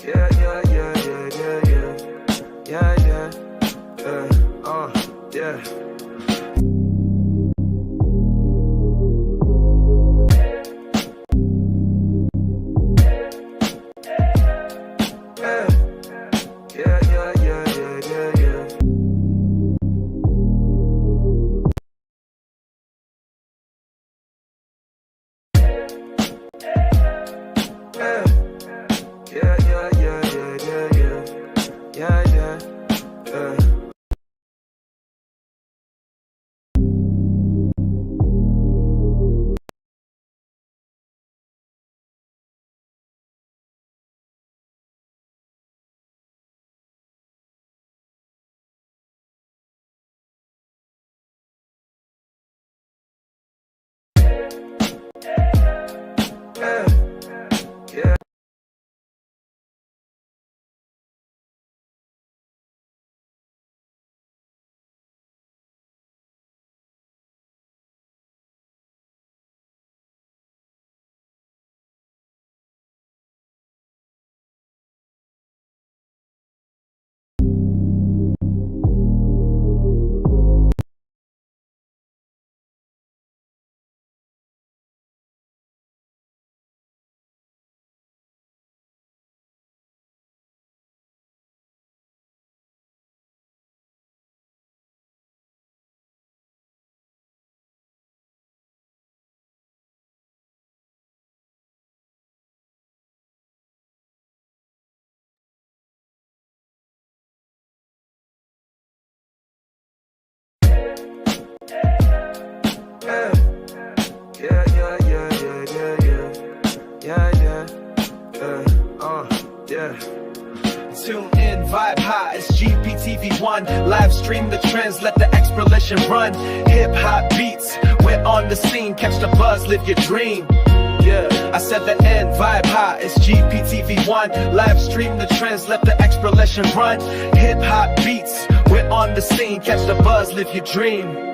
Yeah, yeah, yeah, yeah, yeah, yeah, yeah, yeah, yeah. Tune in, vibe high, it's GPTV1. Live stream the trends, let the exploration run. Hip hop beats, we're on the scene. Catch the buzz, live your dream. Yeah, I said the end, vibe high, it's GPTV1. Live stream the trends, let the exploration run. Hip hop beats, we're on the scene. Catch the buzz, live your dream.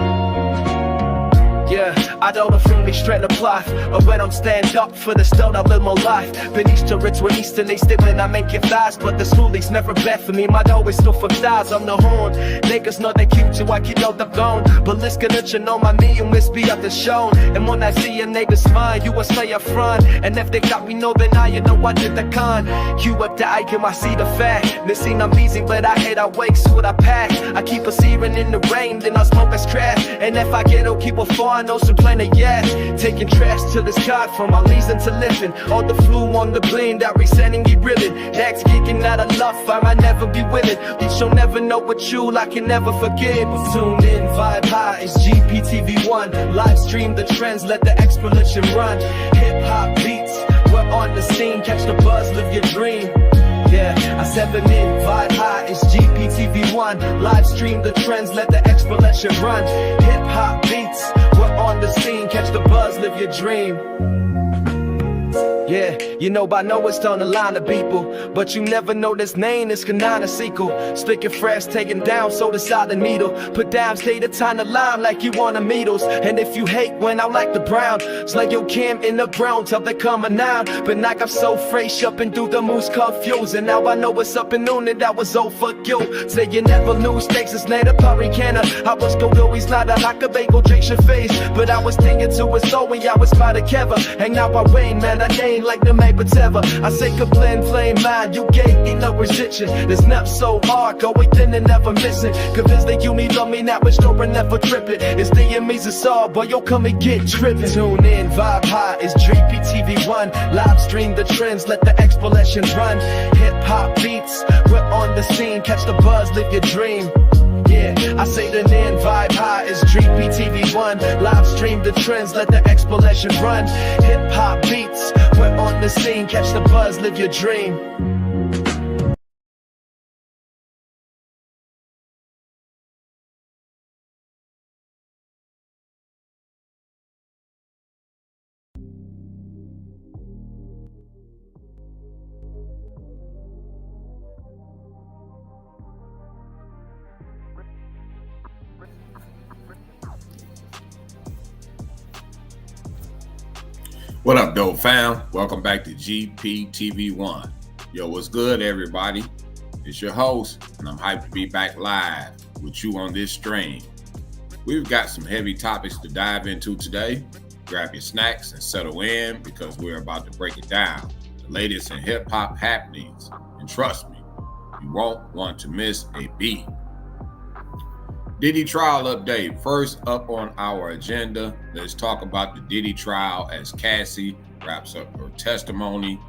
Yeah, I don't feel me straight apply. Or when I'm stand up for the stone, I live my life. Been east to rich when east and east when I make it thighs. But the schoolies never bet for me, my dough is still for thighs. I'm the horn, niggas know they cute too, I keep out the bone. But let's get it, you know my me and miss be up the shown. And when I see a niggas fine, you will stay up front. And if they got me, know then I, you know I did the con. You up the icon, I see the fact. This scene I'm easy, but I hate I wake, so what I pack. I keep a searing in the rain, then I smoke as trash. And if I get, I'll keep a far. I know some planet, yeah. Taking trash to the sky from my leasing to living. All the flu on the blend, that resetting me reeling. Next kicking out of love, I might never be willing. You shall never know what you, I can never forget. But tune in, vibe high, it's GPTV1. Live stream the trends, let the exploration run. Hip hop beats, we're on the scene. Catch the buzz, live your dream. Yeah, I 7 in, vibe high, it's GPTV1. Live stream the trends, let the exploration run. Hip hop beats, we're on the scene. Catch the buzz, live your dream. Yeah, you know by now it's on the line of people, but you never know this name is Kanana sequel. Sticking fresh, taking down, so the side the needle. Put down, stay the time to line like you want the needles. And if you hate when I like the brown, it's like your cam in the ground till they coming now. But like I'm so fresh up and through the moose confused. And now I know what's up and noon and that was all for you. Say you never lose, takes it's native Parikana. I was go though he's not a like a bagel, drink your face. But I was thinking to his soul when y'all was by the cover. And now I rain, man, I ain't like the May whatever. I say complain, flame mine, you gave me no restriction. This nap so hard, go within and never missing. Convinced that you need love me now, but sure never tripping. It's the enemies of all, boy, yo, come and get tripping. Tune in, vibe high, it's GPTV1. Live stream the trends, let the exploration run. Hip hop beats, we're on the scene. Catch the buzz, live your dream. Yeah, I say the name, vibe high, it's GPTV1. Live stream the trends, let the exploration run. Hip hop beats, we're on the scene. Catch the buzz, live your dream. What up, dope fam? Welcome back to GPTV1. Yo, what's good, everybody? It's your host, and I'm hyped to be back live with you on this stream. We've got some heavy topics to dive into today. Grab your snacks and settle in because we're about to break it down. The latest in hip hop happenings. And trust me, you won't want to miss a beat. Diddy trial update. First up on our agenda, let's talk about the Diddy trial as Cassie wraps up her testimony.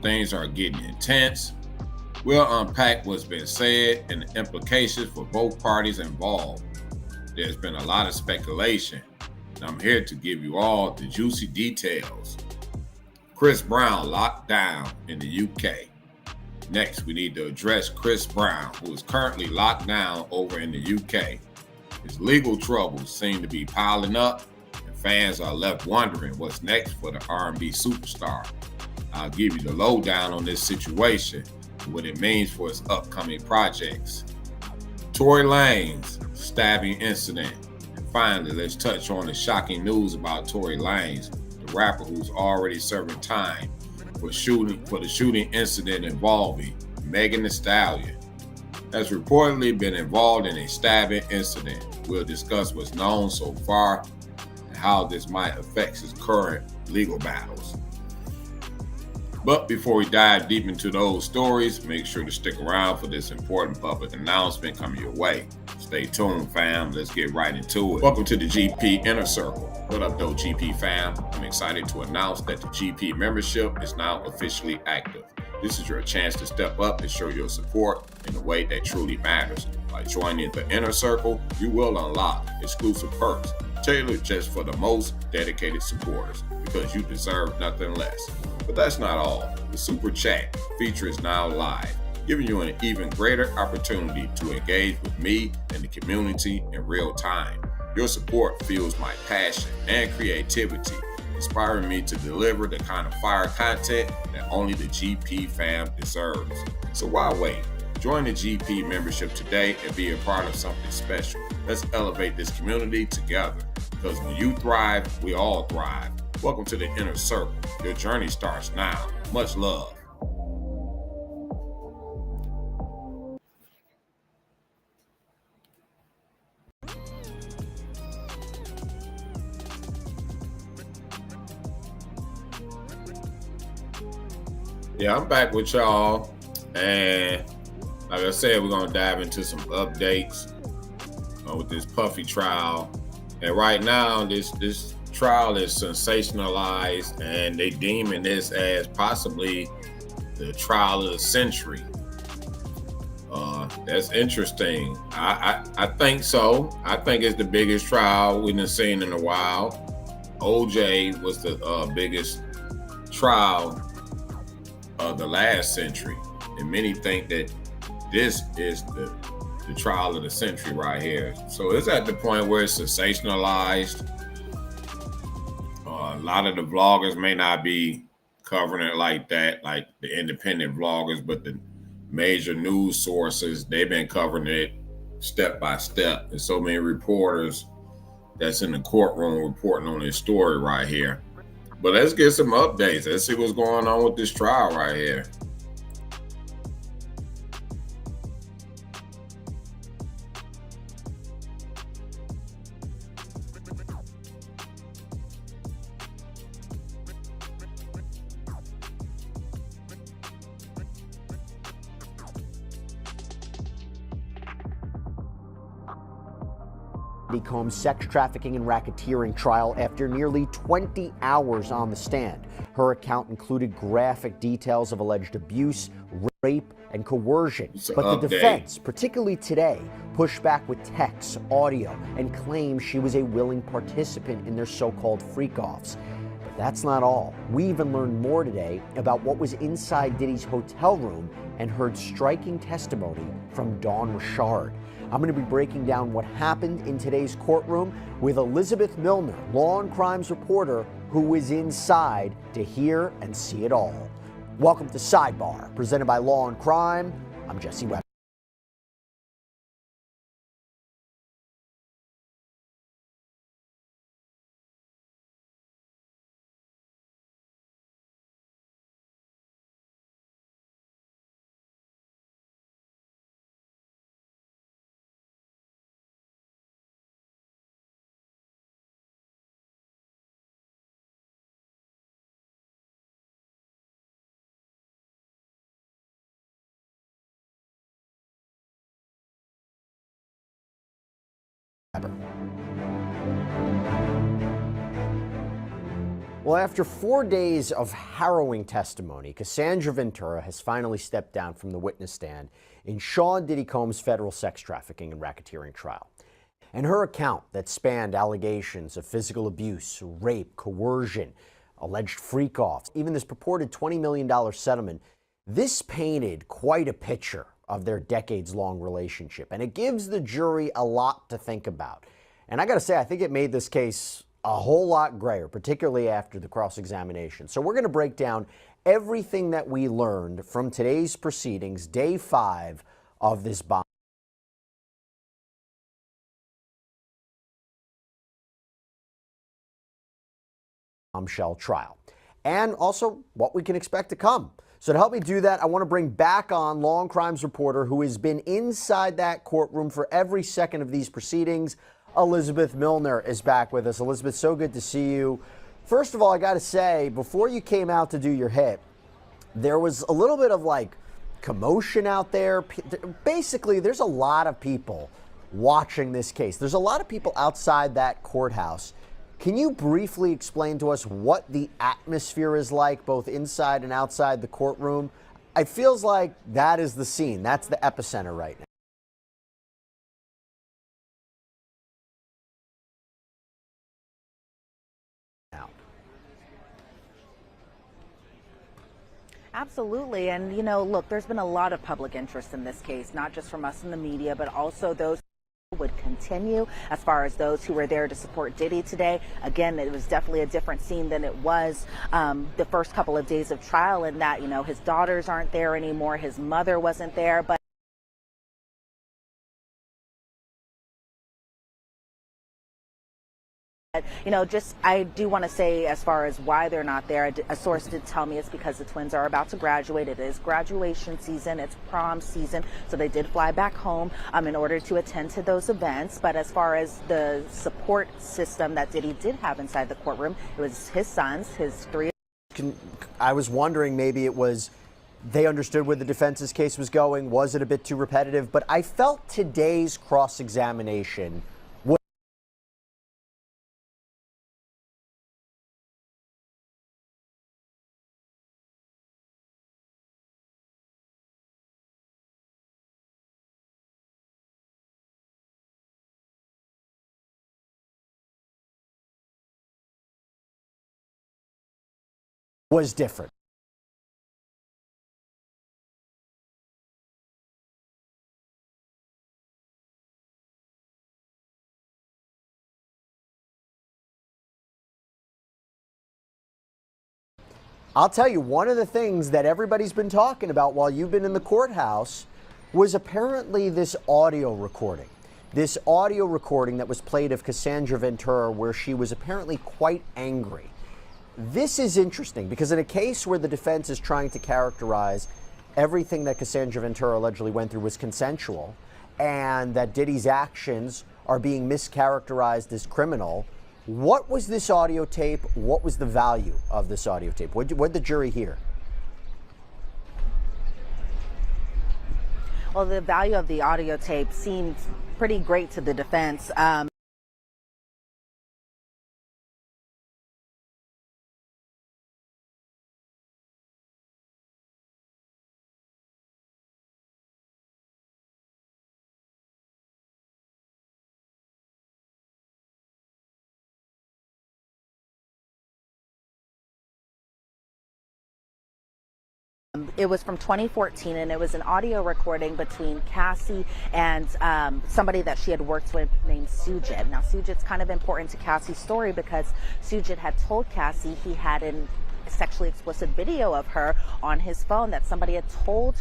Things are getting intense. We'll unpack what's been said and the implications for both parties involved. There's been a lot of speculation, and I'm here to give you all the juicy details. Chris Brown locked down in the UK. Next, we need to address Chris Brown, who is currently locked down over in the UK. His legal troubles seem to be piling up, and fans are left wondering what's next for the R&B superstar. I'll give you the lowdown on this situation and what it means for his upcoming projects. Tory Lanez stabbing incident. And finally, let's touch on the shocking news about Tory Lanez, the rapper who's already serving time for the shooting incident involving Megan Thee Stallion. Has reportedly been involved in a stabbing incident. We'll discuss what's known so far and how this might affect his current legal battles. But before we dive deep into those stories, make sure to stick around for this important public announcement coming your way. Stay tuned, fam. Let's get right into it. Welcome to the GP Inner Circle. What up, though, GP fam? I'm excited to announce that the GP membership is now officially active. This is your chance to step up and show your support in a way that truly matters. By joining the Inner Circle, you will unlock exclusive perks tailored just for the most dedicated supporters because you deserve nothing less. But that's not all. The Super Chat feature is now live, giving you an even greater opportunity to engage with me and the community in real time. Your support fuels my passion and creativity, inspiring me to deliver the kind of fire content that only the GP fam deserves. So why wait? Join the GP membership today and be a part of something special. Let's elevate this community together, because when you thrive, we all thrive. Welcome to the Inner Circle. Your journey starts now. Much love. Yeah, I'm back with y'all, and like I said, we're gonna dive into some updates with this Puffy trial. And right now, this trial is sensationalized, and they deeming this as possibly the trial of the century. That's interesting. I think so. I think it's the biggest trial we've seen in a while. OJ was the biggest trial of the last century, and many think that this is the trial of the century right here. So it's at the point where it's sensationalized. A lot of the vloggers may not be covering it like that, like the independent vloggers, but the major news sources, they've been covering it step by step. And so many reporters that's in the courtroom reporting on this story right here. But let's get some updates. Let's see what's going on with this trial right here. Combs' sex trafficking and racketeering trial after nearly 20 hours on the stand. Her account included graphic details of alleged abuse, rape, and coercion. But the defense, particularly today, pushed back with texts, audio, and claims she was a willing participant in their so-called freak-offs. But that's not all. We even learned more today about what was inside Diddy's hotel room and heard striking testimony from Dawn Richard. I'm going to be breaking down what happened in today's courtroom with Elizabeth Milner, Law and Crimes reporter, who was inside to hear and see it all. Welcome to Sidebar, presented by Law and Crime. I'm Jesse Webb. Well, after 4 days of harrowing testimony, Cassandra Ventura has finally stepped down from the witness stand in Sean Diddy Combs' federal sex trafficking and racketeering trial. And her account that spanned allegations of physical abuse, rape, coercion, alleged freak-offs, even this purported $20 million settlement, this painted quite a picture of their decades-long relationship. And it gives the jury a lot to think about. And I gotta say, I think it made this case a whole lot grayer, particularly after the cross-examination. So we're going to break down everything that we learned from today's proceedings, day 5 of this bombshell trial, and also what we can expect to come. So to help me do that, I want to bring back on Law & Crimes reporter who has been inside that courtroom for every second of these proceedings. Elizabeth Milner is back with us. Elizabeth, so good to see you. First of all, I got to say, before you came out to do your hit, there was a little bit of like commotion out there. Basically, there's a lot of people watching this case. There's a lot of people outside that courthouse. Can you briefly explain to us what the atmosphere is like, both inside and outside the courtroom? It feels like that is the scene. That's the epicenter right now. Absolutely. And, you know, look, there's been a lot of public interest in this case, not just from us in the media, but also those who would continue as far as those who were there to support Diddy today. Again, it was definitely a different scene than it was the first couple of days of trial, in that, you know, his daughters aren't there anymore. His mother wasn't there. But you know, just I do want to say, as far as why they're not there, a source did tell me it's because the twins are about to graduate. It is graduation season, it's prom season, so they did fly back home in order to attend to those events. But as far as the support system that Diddy did have inside the courtroom, it was his sons, his 3. I was wondering, maybe it was they understood where the defense's case was going. Was it a bit too repetitive? But I felt today's cross-examination was different. I'll tell you, one of the things that everybody's been talking about while you've been in the courthouse was apparently this audio recording. This audio recording that was played of Cassandra Ventura, where she was apparently quite angry. This is interesting because in a case where the defense is trying to characterize everything that Cassandra Ventura allegedly went through was consensual, and that Diddy's actions are being mischaracterized as criminal, what was this audio tape? What was the value of this audio tape? What did the jury hear? Well, the value of the audio tape seemed pretty great to the defense. It was from 2014, and it was an audio recording between Cassie and somebody that she had worked with named Sujit. Now, Sujit's kind of important to Cassie's story because Sujit had told Cassie he had an sexually explicit video of her on his phone, that somebody had told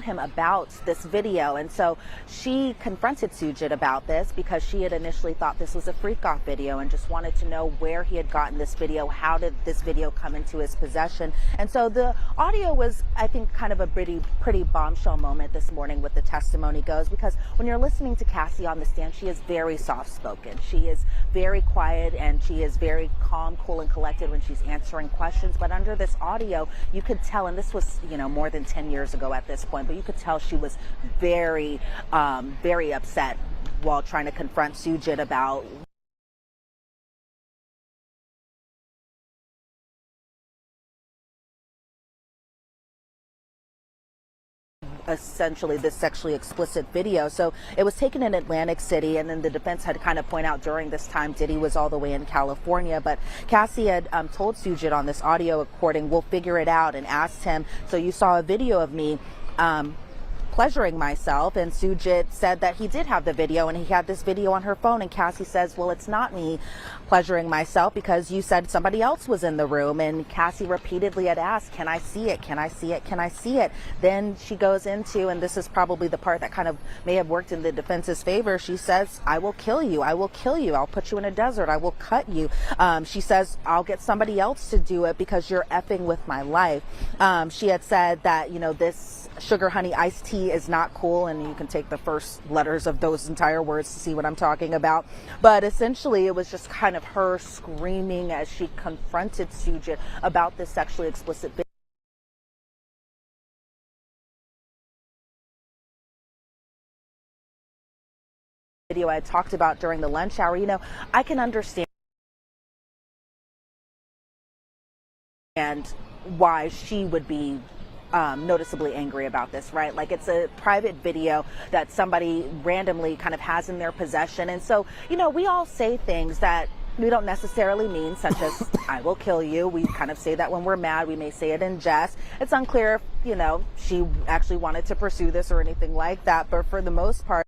him about this video. And so she confronted Sujit about this because she had initially thought this was a freak-off video and just wanted to know where he had gotten this video. How did this video come into his possession? And so the audio was, I think, kind of a pretty bombshell moment this morning with the testimony goes, because when you're listening to Cassie on the stand, she is very soft-spoken. She is very quiet, and she is very calm, cool, and collected when she's answering questions. But under this audio, you could tell, and this was, you know, more than 10 years ago at this point, but you could tell she was very upset while trying to confront Sujit about essentially this sexually explicit video. So it was taken in Atlantic City, and then the defense had kind of point out during this time Diddy was all the way in California. But Cassie had told Sujit on this audio recording, we'll figure it out, and asked him, so you saw a video of me pleasuring myself, and Sujit said that he did have the video, and he had this video on her phone, and Cassie says, well, it's not me pleasuring myself because you said somebody else was in the room. And Cassie repeatedly had asked, can I see it? Can I see it? Can I see it? Then she goes into, and this is probably the part that kind of may have worked in the defense's favor, she says, I will kill you. I will kill you. I'll put you in a desert. I will cut you. She says, I'll get somebody else to do it because you're effing with my life. She had said that, you know, this sugar honey iced tea is not cool, and you can take the first letters of those entire words to see what I'm talking about. But essentially it was just kind of her screaming as she confronted Sujit about this sexually explicit video I talked about during the lunch hour. You know, I can understand why she would be noticeably angry about this, right? Like, it's a private video that somebody randomly kind of has in their possession. And so, you know, we all say things that we don't necessarily mean, such as, I will kill you. We kind of say that when we're mad. We may say it in jest. It's unclear if, you know, she actually wanted to pursue this or anything like that. But for the most part,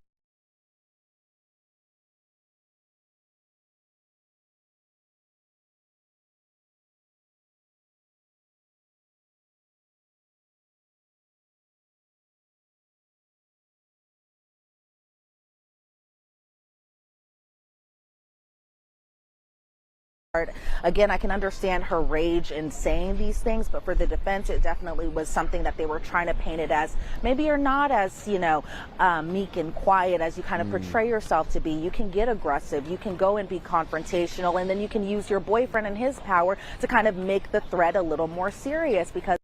again, I can understand her rage in saying these things, but for the defense, it definitely was something that they were trying to paint it as. Maybe you're not as, you know, meek and quiet as you kind of portray yourself to be. You can get aggressive. You can go and be confrontational, and then you can use your boyfriend and his power to kind of make the threat a little more serious, because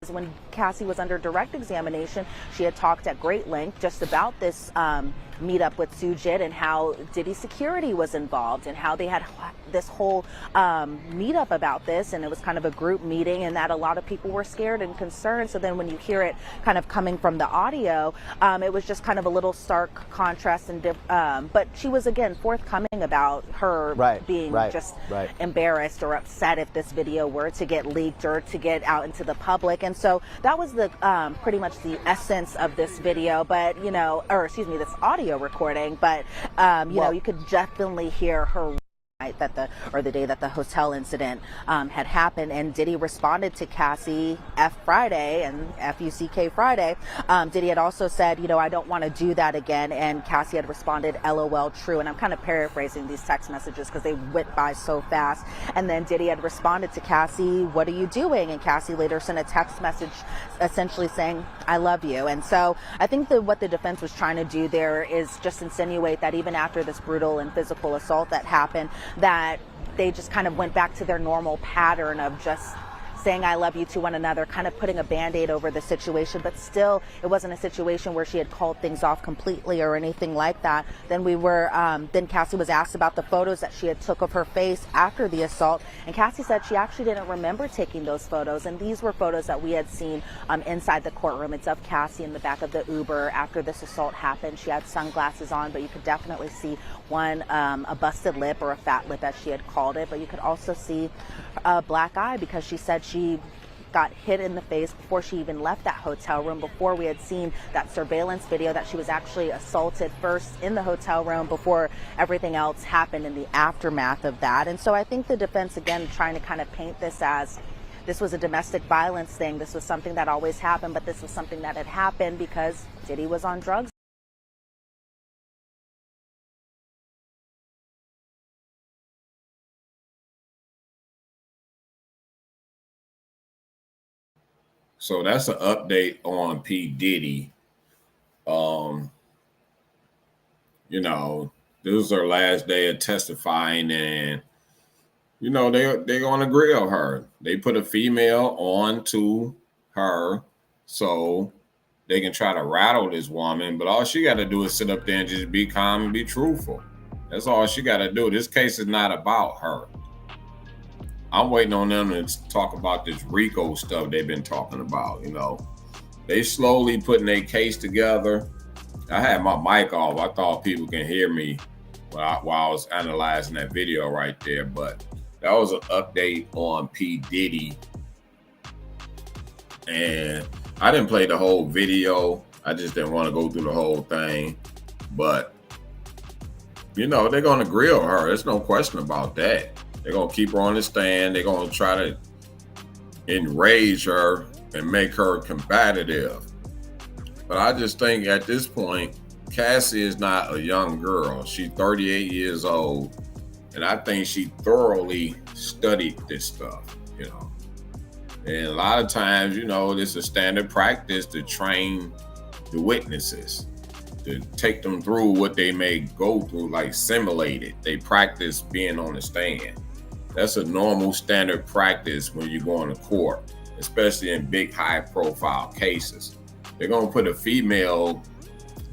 when Cassie was under direct examination, she had talked at great length just about this meetup with Sujit and how Diddy security was involved and how they had this whole meetup about this, and it was kind of a group meeting, and that a lot of people were scared and concerned. So then when you hear it kind of coming from the audio, it was just kind of a little stark contrast. And but she was, again, forthcoming about her being just embarrassed or upset if this video were to get leaked or to get out into the public. And so that was the pretty much the essence of this video, but, you know, or excuse me, this audio recording. But you know, you could definitely hear her that the day that the hotel incident had happened. And Diddy responded to Cassie F Friday and FUCK Friday. Diddy had also said, you know, I don't want to do that again, and Cassie had responded, LOL, true. And I'm kind of paraphrasing these text messages because they went by so fast. And then Diddy had responded to Cassie, what are you doing? And Cassie later sent a text message essentially saying, I love you. And so I think that what the defense was trying to do there is just insinuate that even after this brutal and physical assault that happened, that they just kind of went back to their normal pattern of just saying I love you to one another, kind of putting a Band-Aid over the situation. But still, it wasn't a situation where she had called things off completely or anything like that. Then then Cassie was asked about the photos that she had took of her face after the assault, and Cassie said she actually didn't remember taking those photos, and these were photos that we had seen inside the courtroom. It's of Cassie in the back of the Uber after this assault happened. She had sunglasses on, but you could definitely see one, a busted lip, or a fat lip as she had called it, but you could also see a black eye because she said she got hit in the face before she even left that hotel room, before we had seen that surveillance video that she was actually assaulted first in the hotel room before everything else happened in the aftermath of that. And so I think the defense, again, trying to kind of paint this as this was a domestic violence thing. This was something that always happened, but this was something that had happened because Diddy was on drugs. So that's an update on P. Diddy. You know, this is her last day of testifying, and you know, they're gonna grill her. They put a female on to her so they can try to rattle this woman, but all she got to do is sit up there and just be calm and be truthful. That's all she got to do. This case is not about her. I'm waiting on them to talk about this RICO stuff they've been talking about. You know, they slowly putting their case together. I had my mic off. I thought people can hear me while I was analyzing that video right there. But that was an update on P. Diddy. And I didn't play the whole video. I just didn't want to go through the whole thing. But, you know, they're going to grill her. There's no question about that. They're going to keep her on the stand. They're going to try to enrage her and make her combative. But I just think at this point, Cassie is not a young girl. She's 38 years old. And I think she thoroughly studied this stuff, you know. And a lot of times, you know, this is standard practice to train the witnesses, to take them through what they may go through, like simulate it. They practice being on the stand. That's a normal standard practice when you go into court, especially in big, high-profile cases. They're going to put a female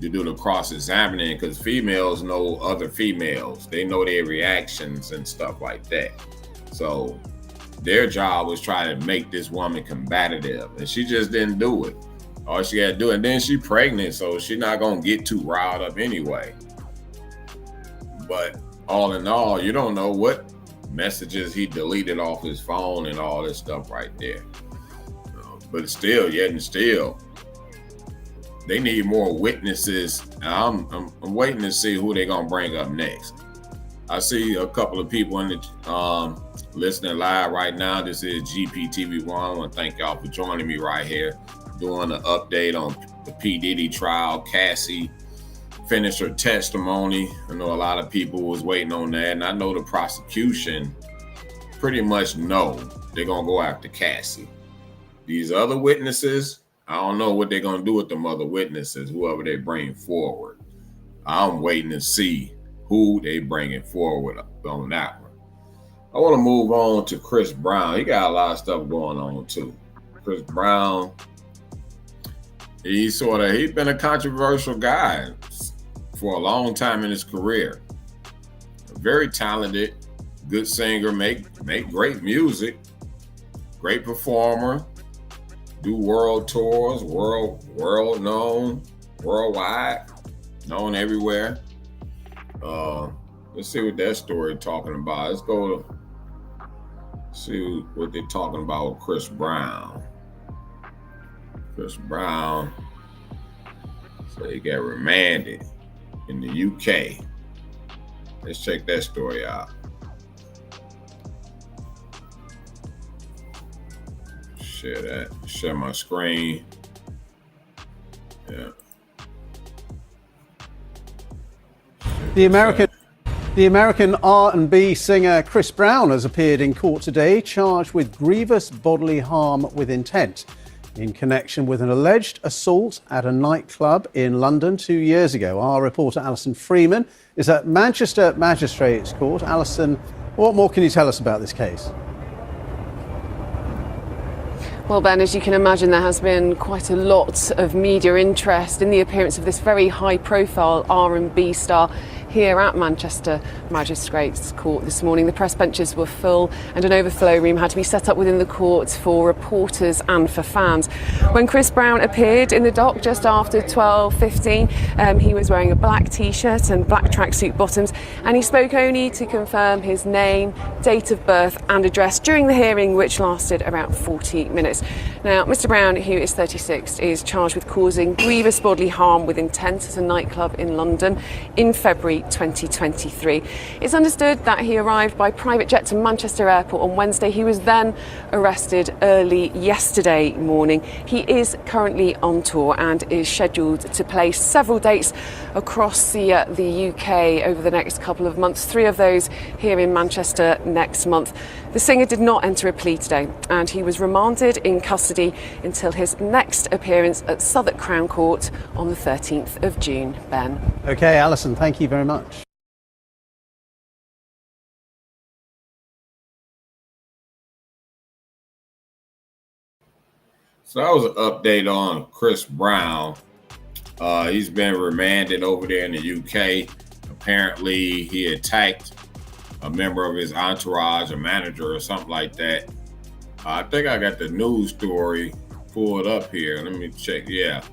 to do the cross-examining because females know other females. They know their reactions and stuff like that. So their job was trying to make this woman combative, and she just didn't do it. All she had to do, and then she pregnant, so she's not going to get too riled up anyway. But all in all, you don't know what messages he deleted off his phone and all this stuff right there. But still, yet and still, they need more witnesses. I'm waiting to see who they're going to bring up next. I see a couple of people in the listening live right now. This is GPTV1. I want to thank y'all for joining me right here, doing an update on the P. Diddy trial. Cassie finished her testimony. I know a lot of people was waiting on that, and I know the prosecution pretty much know they're going to go after Cassie. These other witnesses, I don't know what they're going to do with them other witnesses, whoever they bring forward. I'm waiting to see who they bringing forward on that one. I want to move on to Chris Brown. He got a lot of stuff going on too. Chris Brown, he's been a controversial guy for a long time in his career. Very talented, good singer, make great music, great performer, do world tours, world known, worldwide, known everywhere. Let's see what that story talking about. Let's go to see what they're talking about with Chris Brown. Chris Brown, so he got remanded in the UK. Let's check that story out. Share my screen. Yeah. The American R&B singer Chris Brown has appeared in court today, charged with grievous bodily harm with intent in connection with an alleged assault at a nightclub in London 2 years ago. Our reporter Alison Freeman is at Manchester Magistrates Court. Alison, what more can you tell us about this case? Well, Ben, as you can imagine, there has been quite a lot of media interest in the appearance of this very high-profile R&B star here at Manchester Magistrates Court this morning. The press benches were full and an overflow room had to be set up within the court for reporters and for fans. When Chris Brown appeared in the dock just after 12:15, he was wearing a black t-shirt and black tracksuit bottoms, and he spoke only to confirm his name, date of birth and address during the hearing, which lasted about 40 minutes. Now, Mr. Brown, who is 36, is charged with causing grievous bodily harm with intent at a nightclub in London in February 2023. It's understood that he arrived by private jet to Manchester Airport on Wednesday. He was then arrested early yesterday morning. He is currently on tour and is scheduled to play several dates across the UK over the next couple of months, 3 of those here in Manchester next month. The singer did not enter a plea today, and he was remanded in custody until his next appearance at Southwark Crown Court on the 13th of June. Ben. Okay, Alison, thank you very much. So that was an update on Chris Brown. He's been remanded over there in the UK. Apparently, he attacked a member of his entourage, a manager or something like that. I think I got the news story pulled up here. Let me check. Yeah.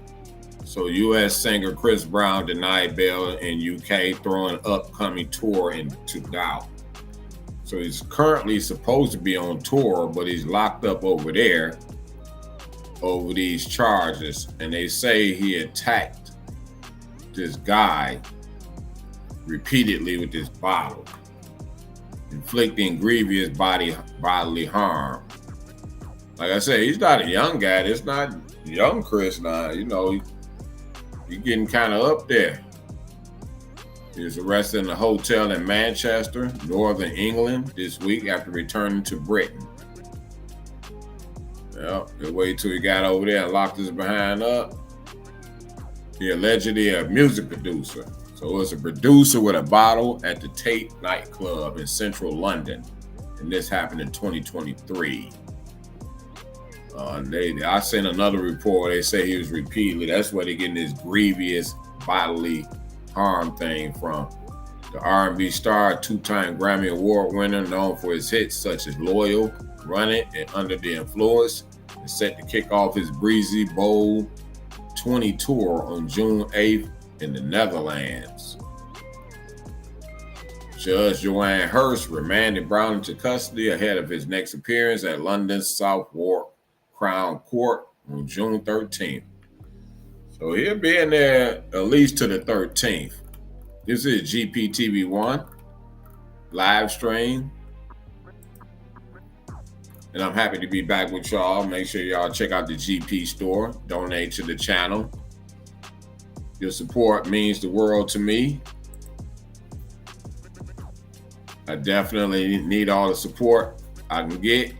So U.S. singer Chris Brown denied bail in UK, throwing upcoming tour into doubt. So he's currently supposed to be on tour, but he's locked up over there over these charges. And they say he attacked this guy repeatedly with this bottle, inflicting grievous bodily harm. Like I said, he's not a young guy. It's not young Chris now. You know, he's getting kind of up there. He was arrested in a hotel in Manchester, Northern England, this week after returning to Britain. Well, they waited till he got over there and locked his behind up. He allegedly a music producer. So it was a producer with a bottle at the Tate nightclub in central London. And this happened in 2023. I seen another report. They say he was repeatedly. That's where they're getting this grievous bodily harm thing from. The R&B star, two-time Grammy Award winner, known for his hits such as Loyal, Run It, and Under the Influence, is set to kick off his Breezy Bold 20 tour on June 8th in the Netherlands. Judge Joanne Hurst remanded Brown into custody ahead of his next appearance at London's Southwark Crown Court on June 13th. So he'll be in there at least to the 13th. This is GPTV1 live stream. And I'm happy to be back with y'all. Make sure y'all check out the GP store. Donate to the channel. Your support means the world to me. I definitely need all the support I can get.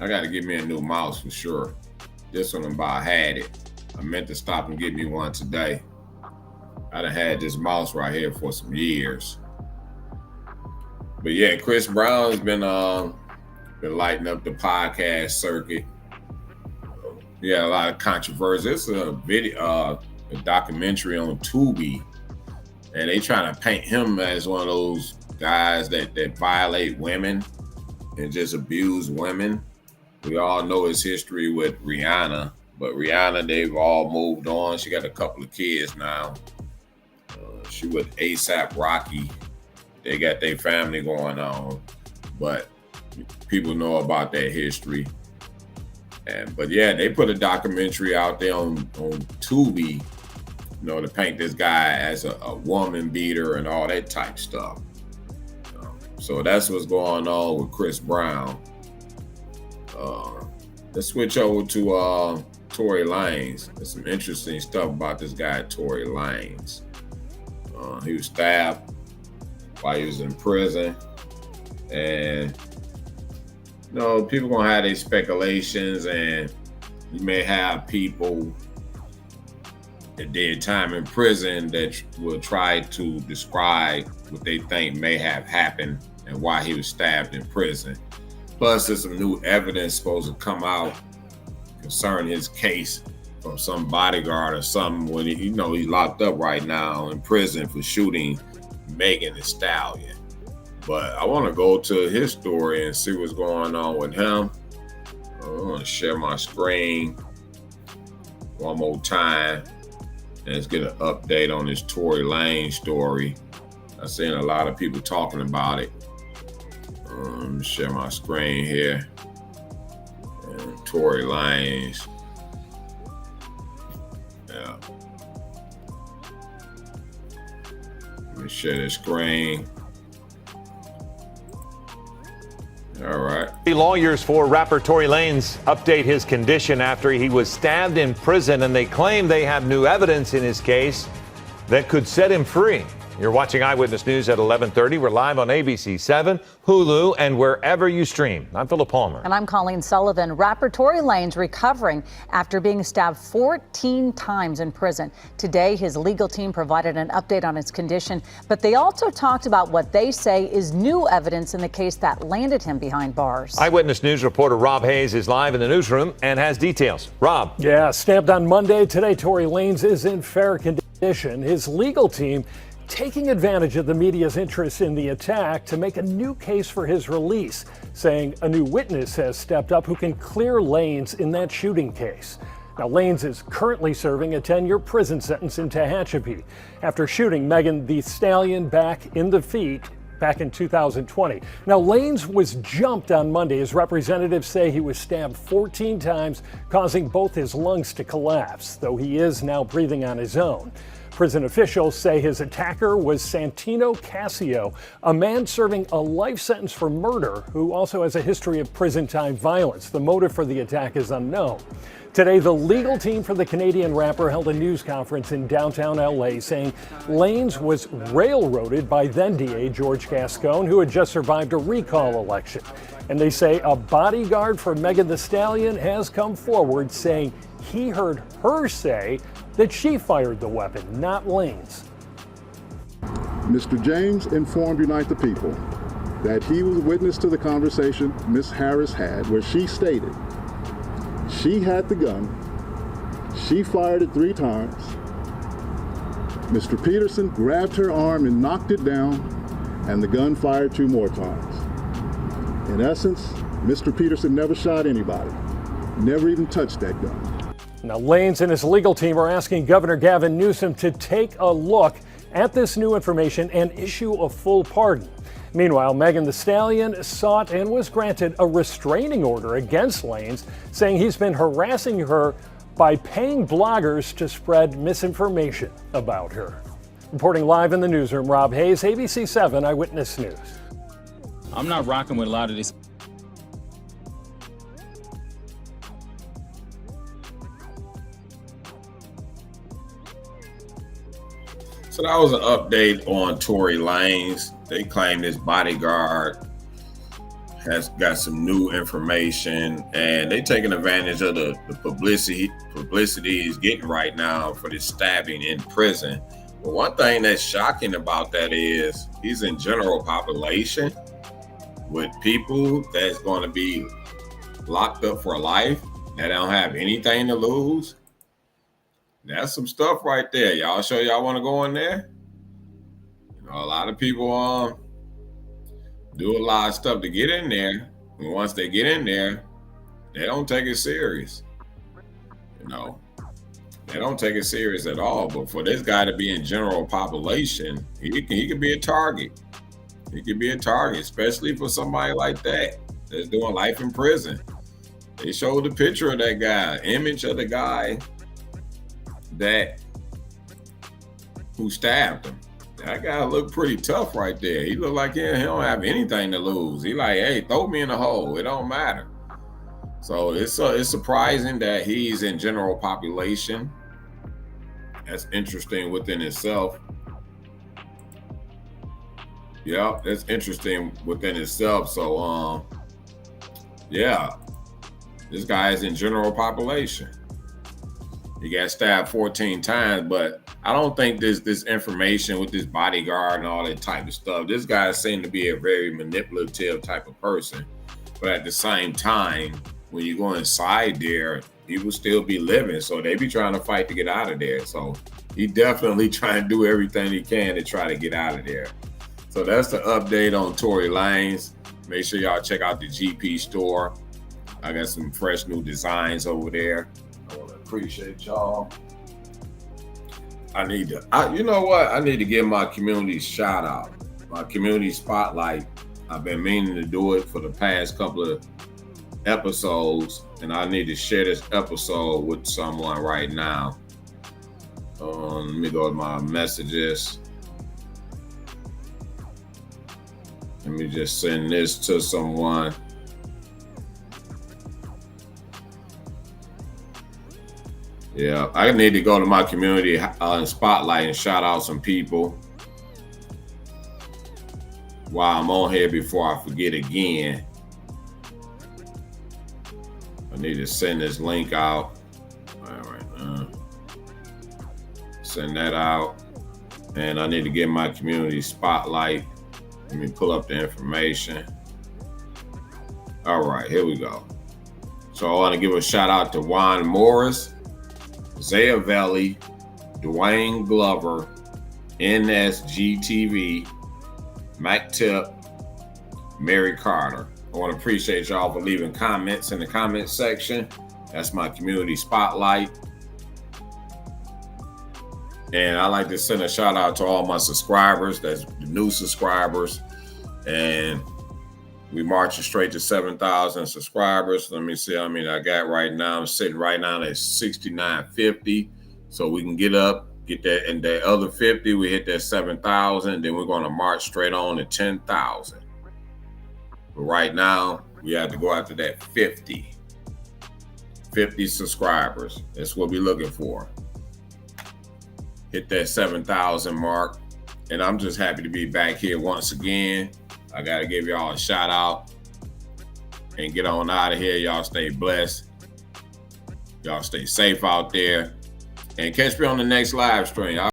I got to get me a new mouse for sure. This one about had it. I meant to stop and get me one today. I done had this mouse right here for some years. But yeah, Chris Brown's been lighting up the podcast circuit. Yeah, a lot of controversy. It's a video, a documentary on Tubi, and they trying to paint him as one of those guys that violate women and just abuse women. We all know his history with Rihanna, but Rihanna, they've all moved on. She got a couple of kids now. She with A$AP Rocky. They got their family going on, but people know about that history. But yeah, they put a documentary out there on Tubi, you know, to paint this guy as a woman beater and all that type stuff. So that's what's going on with Chris Brown. Let's switch over to Tory Lanez. There's some interesting stuff about this guy, Tory Lanez. He was stabbed while he was in prison. And, you know, people gonna have their speculations, and you may have people that did time in prison that will try to describe what they think may have happened and why he was stabbed in prison. Plus, there's some new evidence supposed to come out concerning his case from some bodyguard or something when he's locked up right now in prison for shooting Megan Thee Stallion. But I want to go to his story and see what's going on with him. I want to share my screen one more time and let's get an update on this Tory Lanez story. I've seen a lot of people talking about it. Let me share my screen here. And Tory Lanez. Yeah. Let me share the screen. All right. Lawyers for rapper Tory Lanez update his condition after he was stabbed in prison, and they claim they have new evidence in his case that could set him free. You're watching Eyewitness News at 11:30. We're live on ABC 7, Hulu, and wherever you stream. I'm Philip Palmer. And I'm Colleen Sullivan. Rapper Tory Lanez recovering after being stabbed 14 times in prison. Today, his legal team provided an update on his condition, but they also talked about what they say is new evidence in the case that landed him behind bars. Eyewitness News reporter Rob Hayes is live in the newsroom and has details. Rob. Yeah, stabbed on Monday. Today, Tory Lanez is in fair condition. His legal team taking advantage of the media's interest in the attack to make a new case for his release, saying a new witness has stepped up who can clear Lanez in that shooting case. Now, Lanez is currently serving a 10-year prison sentence in Tehachapi after shooting Megan Thee Stallion back in the feet back in 2020. Now, Lanez was jumped on Monday as representatives say he was stabbed 14 times, causing both his lungs to collapse, though he is now breathing on his own. Prison officials say his attacker was Santino Casio, a man serving a life sentence for murder who also has a history of prison time violence. The motive for the attack is unknown. Today, the legal team for the Canadian rapper held a news conference in downtown LA saying Lanez was railroaded by then DA George Gascon, who had just survived a recall election. And they say a bodyguard for Megan Thee Stallion has come forward saying he heard her say that she fired the weapon, not Lanez. Mr. James informed Unite the People that he was witness to the conversation Ms. Harris had where she stated she had the gun, she fired it 3 times, Mr. Peterson grabbed her arm and knocked it down, and the gun fired 2 more times. In essence, Mr. Peterson never shot anybody, never even touched that gun. Now, Lanez and his legal team are asking Governor Gavin Newsom to take a look at this new information and issue a full pardon. Meanwhile, Megan Thee Stallion sought and was granted a restraining order against Lanez, saying he's been harassing her by paying bloggers to spread misinformation about her. Reporting live in the newsroom, Rob Hayes, ABC 7 Eyewitness News. I'm not rocking with a lot of this. So that was an update on Tory Lanez. They claim his bodyguard has got some new information, and they taking advantage of the publicity he's getting right now for this stabbing in prison. But one thing that's shocking about that is he's in general population with people that's going to be locked up for life that don't have anything to lose. That's some stuff right there. Y'all sure y'all want to go in there? You know, a lot of people do a lot of stuff to get in there. And once they get in there, they don't take it serious. You know, they don't take it serious at all. But for this guy to be in general population, he could be a target. He could be a target, especially for somebody like that that's doing life in prison. They showed the picture of that guy, image of the guy who stabbed him. That guy looked pretty tough right there. He looked like he don't have anything to lose. He like, hey, throw me in the hole. It don't matter. So it's surprising that he's in general population. That's interesting within itself. Yeah, that's interesting within itself. So yeah, this guy is in general population. He got stabbed 14 times, but I don't think this information with this bodyguard and all that type of stuff, this guy seemed to be a very manipulative type of person. But at the same time, when you go inside there, he will still be living. So they be trying to fight to get out of there. So he definitely trying to do everything he can to try to get out of there. So that's the update on Tory Lanez. Make sure y'all check out the GP store. I got some fresh new designs over there. I want to appreciate y'all. You know what? I need to give my community shout out, my community spotlight. I've been meaning to do it for the past couple of episodes, and I need to share this episode with someone right now. Let me go to my messages. Let me just send this to someone. Yeah, I need to go to my community spotlight and shout out some people while I'm on here before I forget again. I need to send this link out. All right, send that out. And I need to get my community spotlight. Let me pull up the information. All right, here we go. So I want to give a shout out to Juan Morris, Zaya Valley, Dwayne Glover, NSGTV, Mac Tip, Mary Carter. I want to appreciate y'all for leaving comments in the comment section. That's my community spotlight. And I like to send a shout out to all my subscribers. That's the new subscribers. And we marching straight to 7,000 subscribers. Let me see how many I got right now. I'm sitting right now at 6,950. So we can get up, get that, and that other 50, we hit that 7,000. Then we're going to march straight on to 10,000. But right now, we have to go after that 50 subscribers. That's what we're looking for. Hit that 7,000 mark. And I'm just happy to be back here once again. I got to give y'all a shout out and get on out of here. Y'all stay blessed. Y'all stay safe out there. And catch me on the next live stream.